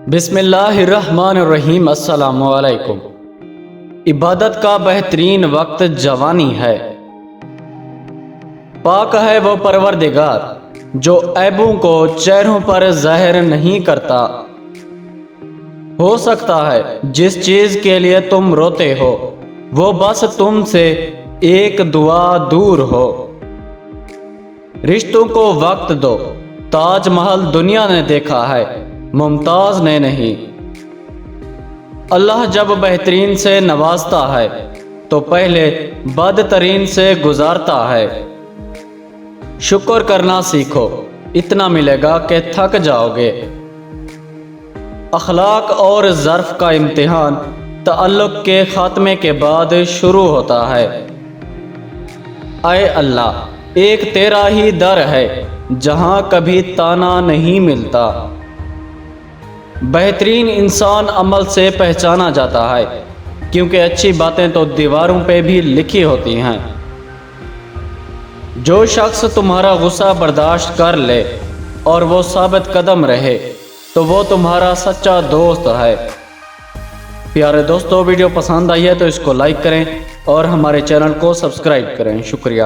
بسم اللہ الرحمن الرحیم۔ السلام علیکم۔ عبادت کا بہترین وقت جوانی ہے۔ پاک ہے وہ پروردگار جو عیبوں کو چہروں پر ظاہر نہیں کرتا۔ ہو سکتا ہے جس چیز کے لیے تم روتے ہو وہ بس تم سے ایک دعا دور ہو۔ رشتوں کو وقت دو، تاج محل دنیا نے دیکھا ہے، ممتاز نے نہیں۔ اللہ جب بہترین سے نوازتا ہے تو پہلے بدترین سے گزارتا ہے۔ شکر کرنا سیکھو، اتنا ملے گا کہ تھک جاؤ گے۔ اخلاق اور ظرف کا امتحان تعلق کے خاتمے کے بعد شروع ہوتا ہے۔ اے اللہ، ایک تیرا ہی در ہے جہاں کبھی تانا نہیں ملتا۔ بہترین انسان عمل سے پہچانا جاتا ہے، کیونکہ اچھی باتیں تو دیواروں پہ بھی لکھی ہوتی ہیں۔ جو شخص تمہارا غصہ برداشت کر لے اور وہ ثابت قدم رہے تو وہ تمہارا سچا دوست ہے۔ پیارے دوستو، ویڈیو پسند آئی ہے تو اس کو لائک کریں اور ہمارے چینل کو سبسکرائب کریں۔ شکریہ۔